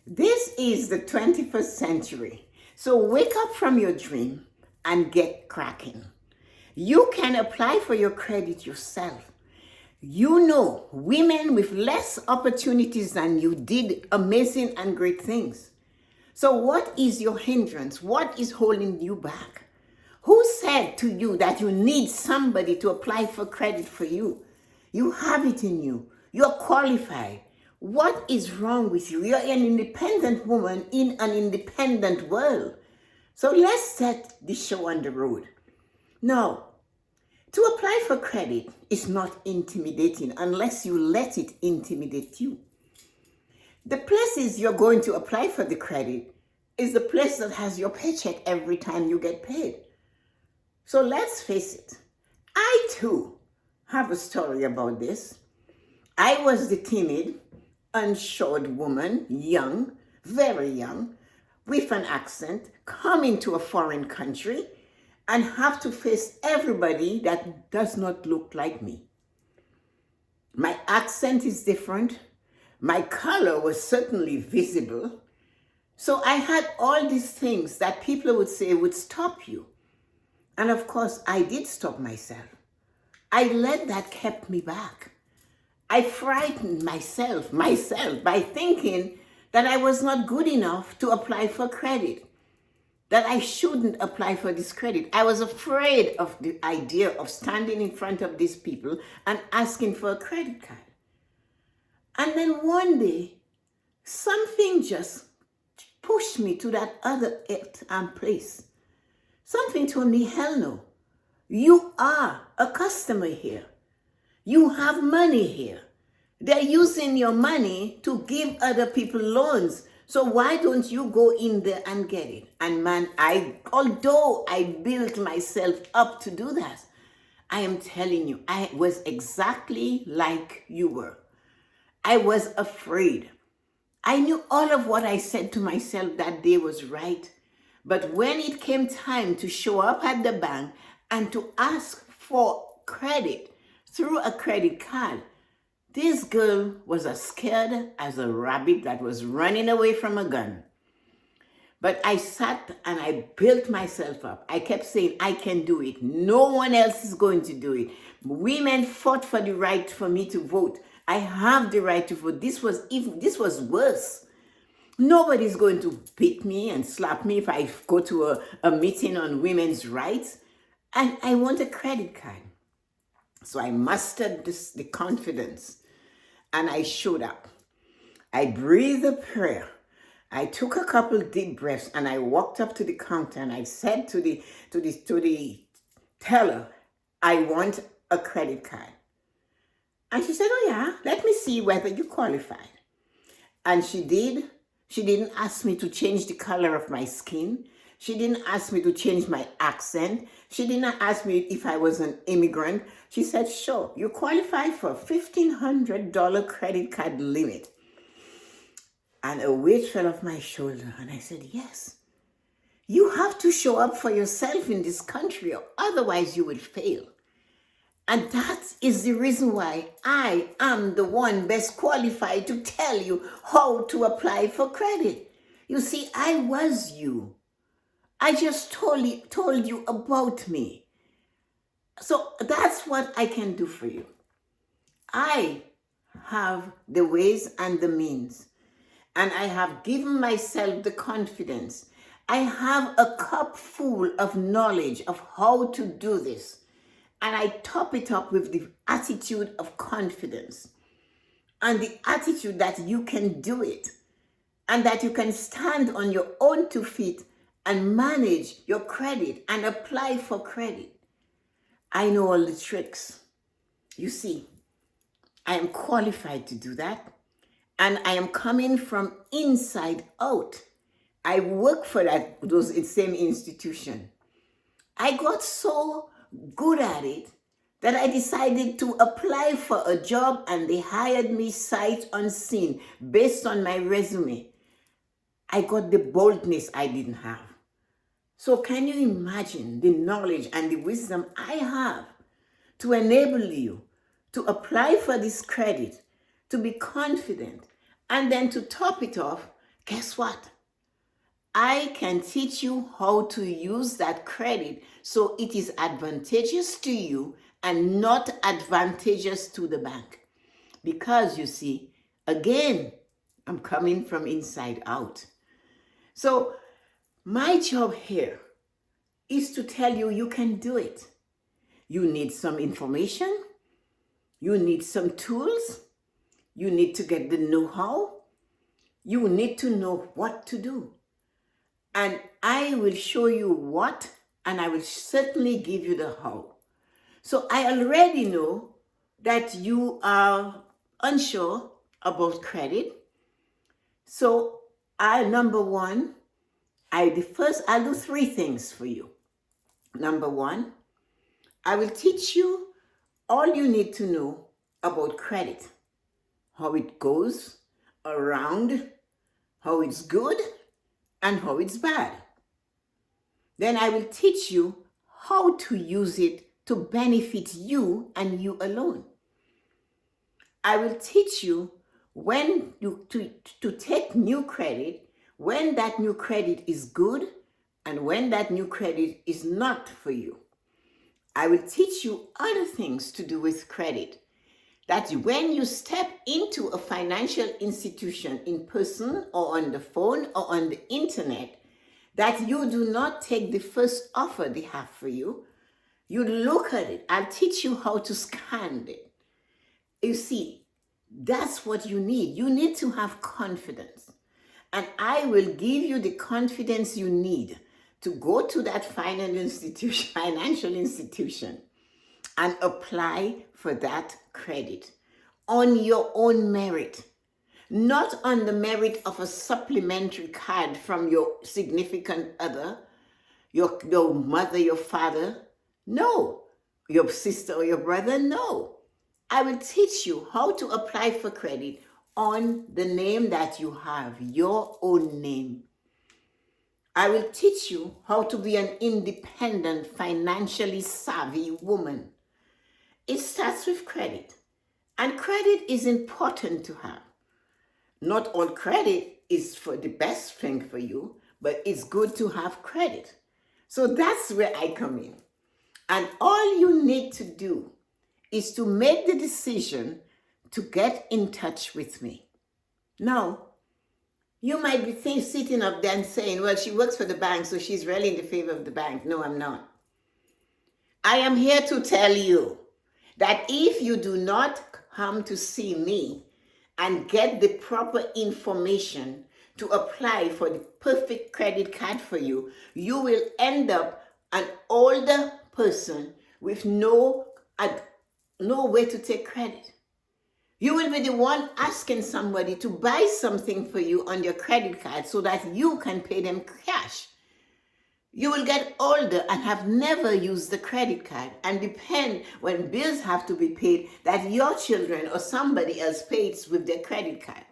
This is the 21st century. So wake up from your dream and get cracking. You can apply for your credit yourself. You know, women with less opportunities than you did amazing and great things. So what is your hindrance? What is holding you back? Who said to you that you need somebody to apply for credit for you? You have it in you. You're qualified. What is wrong with you? You're an independent woman in an independent world. So let's set the show on the road. Now, to apply for credit is not intimidating unless you let it intimidate you. The places you're going to apply for the credit is the place that has your paycheck every time you get paid. So let's face it, I too have a story about this. I was the timid, unshod woman, young, very young, with an accent, coming to a foreign country and have to face everybody that does not look like me. My accent is different. My color was certainly visible. So I had all these things that people would say would stop you. And of course, I did stop myself. I let that kept me back. I frightened myself by thinking that I was not good enough to apply for credit, that I shouldn't apply for this credit. I was afraid of the idea of standing in front of these people and asking for a credit card. And then one day, something just pushed me to that other place. Something told me, hell no. You are a customer here. You have money here. They're using your money to give other people loans. So why don't you go in there and get it? And man, although I built myself up to do that, I am telling you, I was exactly like you were. I was afraid. I knew all of what I said to myself that day was right. But when it came time to show up at the bank and to ask for credit through a credit card, this girl was as scared as a rabbit that was running away from a gun. But I sat and I built myself up. I kept saying, I can do it. No one else is going to do it. Women fought for the right for me to vote. I have the right to vote. This was worse. Nobody's going to beat me and slap me if I go to a meeting on women's rights. And I want a credit card. So I mustered the confidence and I showed up. I breathed a prayer. I took a couple deep breaths and I walked up to the counter and I said to the teller, I want a credit card. And she said, oh yeah, let me see whether you qualified. And she did. She didn't ask me to change the color of my skin. She didn't ask me to change my accent. She did not ask me if I was an immigrant. She said, sure, you qualify for a $1,500 credit card limit. And a weight fell off my shoulder. And I said, yes, you have to show up for yourself in this country, or otherwise you will fail. And that is the reason why I am the one best qualified to tell you how to apply for credit. You see, I was you. I just told you about me. So that's what I can do for you. I have the ways and the means, and I have given myself the confidence. I have a cup full of knowledge of how to do this. And I top it up with the attitude of confidence and the attitude that you can do it and that you can stand on your own 2 feet and manage your credit and apply for credit. I know all the tricks. You see, I am qualified to do that, and I am coming from inside out. I work for those same institution. I got so good at it that I decided to apply for a job, and they hired me sight unseen based on my resume. I got the boldness I didn't have. So can you imagine the knowledge and the wisdom I have to enable you to apply for this credit, to be confident, and then to top it off, guess what? I can teach you how to use that credit so it is advantageous to you and not advantageous to the bank. Because you see, again, I'm coming from inside out. So my job here is to tell you you can do it. You need some information. You need some tools. You need to get the know-how. You need to know what to do. And I will show you what, and I will certainly give you the how. So I already know that you are unsure about credit. So number one, I'll do three things for you. Number one, I will teach you all you need to know about credit, how it goes around, how it's good, and how it's bad. Then I will teach you how to use it to benefit you and you alone. I will teach you when to take new credit, when that new credit is good, and when that new credit is not for you. I will teach you other things to do with credit. That when you step into a financial institution in person or on the phone or on the internet, that you do not take the first offer they have for you. You look at it. I'll teach you how to scan it. You see, that's what you need. You need to have confidence. And I will give you the confidence you need to go to that financial institution and apply for that credit on your own merit. Not on the merit of a supplementary card from your significant other, your mother, your father. No. Your sister or your brother. No. I will teach you how to apply for credit on the name that you have, your own name. I will teach you how to be an independent, financially savvy woman. It starts with credit. And credit is important to have. Not all credit is for the best thing for you, but it's good to have credit. So that's where I come in. And all you need to do is to make the decision to get in touch with me. Now, you might be sitting up there and saying, well, she works for the bank, so she's really in the favor of the bank. No, I'm not. I am here to tell you that if you do not come to see me and get the proper information to apply for the perfect credit card for you, you will end up an older person with no way to take credit. You will be the one asking somebody to buy something for you on your credit card so that you can pay them cash. You will get older and have never used the credit card and depend when bills have to be paid that your children or somebody else pays with their credit card.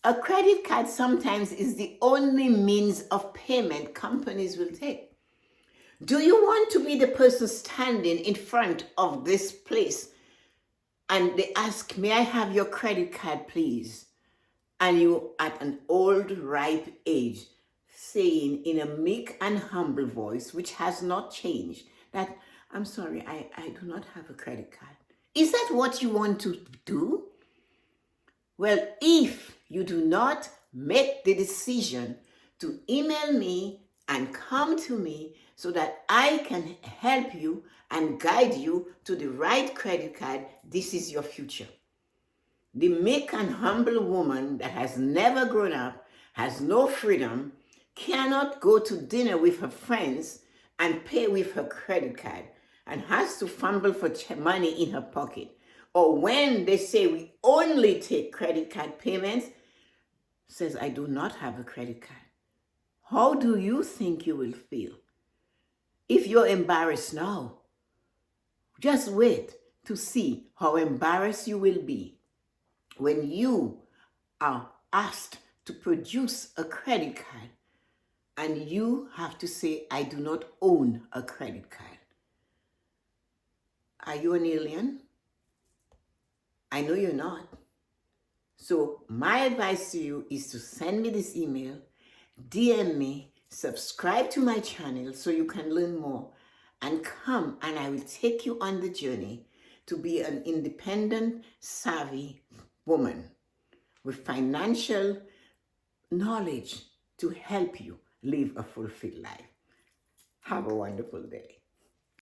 A credit card sometimes is the only means of payment companies will take. Do you want to be the person standing in front of this place and they ask, may I have your credit card, please? And you at an old, ripe age, saying in a meek and humble voice, which has not changed, that, I'm sorry, I do not have a credit card. Is that what you want to do? Well, if you do not make the decision to email me and come to me so that I can help you and guide you to the right credit card, this is your future. The meek and humble woman that has never grown up, has no freedom, cannot go to dinner with her friends and pay with her credit card and has to fumble for money in her pocket. Or when they say we only take credit card payments, says, I do not have a credit card. How do you think you will feel? If you're embarrassed now, just wait to see how embarrassed you will be when you are asked to produce a credit card and you have to say, I do not own a credit card. Are you an alien? I know you're not. So my advice to you is to send me this email, DM me, subscribe to my channel so you can learn more, and come and I will take you on the journey to be an independent, savvy woman with financial knowledge to help you live a fulfilled life. Have a wonderful day.